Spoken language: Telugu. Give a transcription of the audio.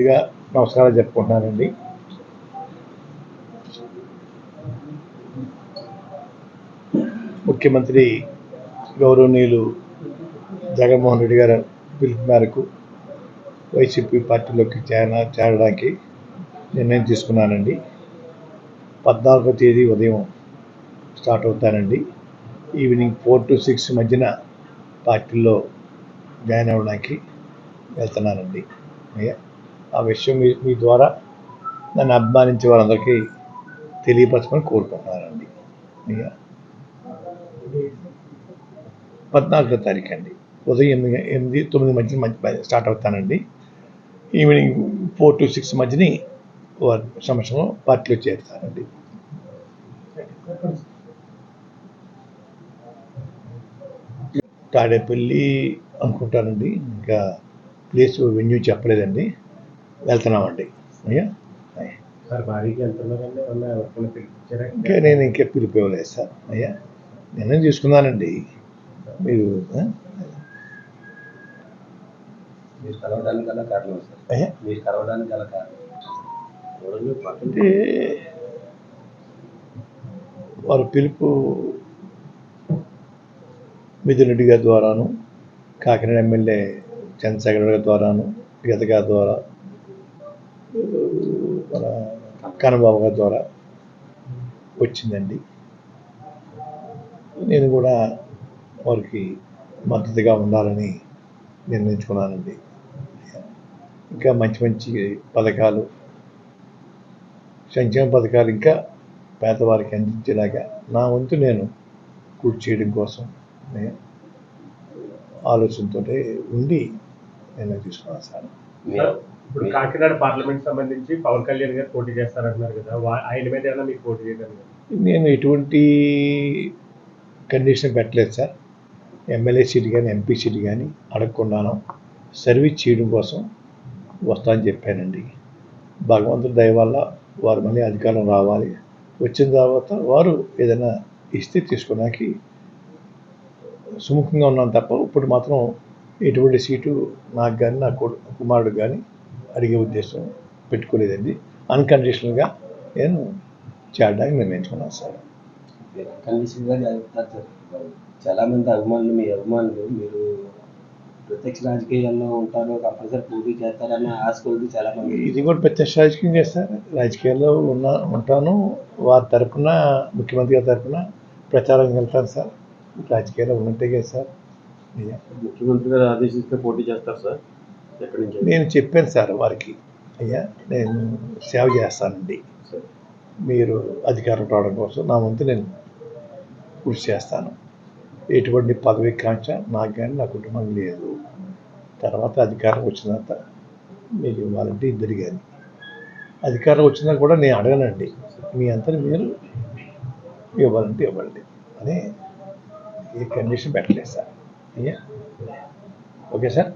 ముందుగా నమస్కారాలు చెప్పుకుంటున్నానండి. ముఖ్యమంత్రి గౌరవనీయులు జగన్మోహన్ రెడ్డి గారి పిలుపు మేరకు వైసీపీ పార్టీలోకి చేరడానికి నిర్ణయం తీసుకున్నానండి. 14వ తేదీ ఉదయం స్టార్ట్ అవుతానండి. ఈవినింగ్ 4 to 6 మధ్యన పార్టీలో జాయిన్ అవ్వడానికి వెళ్తున్నానండి. ఆ విషయం మీ ద్వారా నన్ను అభిమానించే వాళ్ళందరికీ తెలియపరచమని కోరుకుంటున్నానండి. 14వ తారీఖు అండి, ఉదయం 8-9 మధ్య స్టార్ట్ అవుతానండి. ఈవినింగ్ 4 to 6 మధ్యని సంవత్సరం పార్టీలో చేరుతానండి. తాడేపల్లి అనుకుంటానండి, ఇంకా ప్లేస్ వెన్యూ చెప్పలేదండి. వెళ్తున్నామండి. అయ్యా ఇంకా నేను ఇంకా పిలుపు ఇవ్వలేదు సార్. అయ్యా నిర్ణయం తీసుకున్నానండి. మీరు అంటే వారి పిలుపు మిథున్ రెడ్డి గారి ద్వారాను, కాకినాడ ఎమ్మెల్యే చంద్రశేఖర్ గారి ద్వారాను, గీత గారి ద్వారా, మన కన్నబాబు గారి ద్వారా వచ్చిందండి. నేను కూడా వారికి మద్దతుగా ఉండాలని నిర్ణయించుకున్నానండి. ఇంకా మంచి మంచి పథకాలు, సంక్షేమ పథకాలు ఇంకా పేదవారికి అందించేలాగా నా వంతు నేను కృషి చేయడం కోసం ఆలోచనతో ఉండి నిర్ణయం తీసుకున్నాను సార్. ఇప్పుడు కాకినాడ పార్లమెంట్ సంబంధించి పవన్ కళ్యాణ్ గారు పోటీ చేస్తారంటున్నారు కదా, ఆయన మీద ఏమైనా మీకు పోటీ చేయగలరు? నేను ఎటువంటి కండిషన్ పెట్టలేదు సార్. ఎమ్మెల్యే సీట్ కానీ ఎంపీ సీట్ కానీ అడగకుండాను సర్వీస్ చేయడం కోసం వస్తానని చెప్పానండి. భగవంతుడి దయ వల్ల వారు మళ్ళీ అధికారం రావాలి, వచ్చిన తర్వాత వారు ఏదైనా ఇస్తే తీసుకోవడానికి సుముఖంగా ఉన్నాను తప్ప ఇప్పుడు మాత్రం ఎటువంటి సీటు నాకు కానీ నా కుమారుడు కానీ అడిగే ఉద్దేశం పెట్టుకోలేదండి. అన్కండిషనల్గా నేను చేరడానికి నిర్ణయించుకున్నాను సార్. చాలామంది అభిమానులు, మీ అభిమానులు మీరు ప్రత్యక్ష రాజకీయాల్లో ఉంటారు, కంపల్సరీ పోటీ చేస్తారని ఆశ కొద్ది చాలామంది. ఇది కూడా ప్రత్యక్ష రాజకీయం చేస్తారు. రాజకీయాల్లో ఉంటాను. వారి తరఫున, ముఖ్యమంత్రి గారి తరఫున ప్రచారం వెళ్తాను సార్. రాజకీయాల్లో ఉన్నట్టే కదా సార్. ముఖ్యమంత్రి గారు ఆదేశిస్తే పోటీ చేస్తారు సార్. ఎక్కడి నుంచి? నేను చెప్పాను సార్ వారికి, అయ్యా నేను సేవ చేస్తానండి, మీరు అధికారం రావడం కోసం నా వంతు నేను కృషి చేస్తాను. ఎటువంటి పదవి కాంక్ష నాకు కానీ నా కుటుంబం లేదు. తర్వాత అధికారం వచ్చిన తర్వాత మీరు ఇవ్వాలంటే ఇద్దరు కానీ, అధికారం వచ్చినా కూడా నేను అడగనండి, మీ అంతా మీరు ఇవ్వాలంటే ఇవ్వండి అని ఏ కండిషన్ పెట్టలేదు సార్. అయ్యా ఓకే సార్.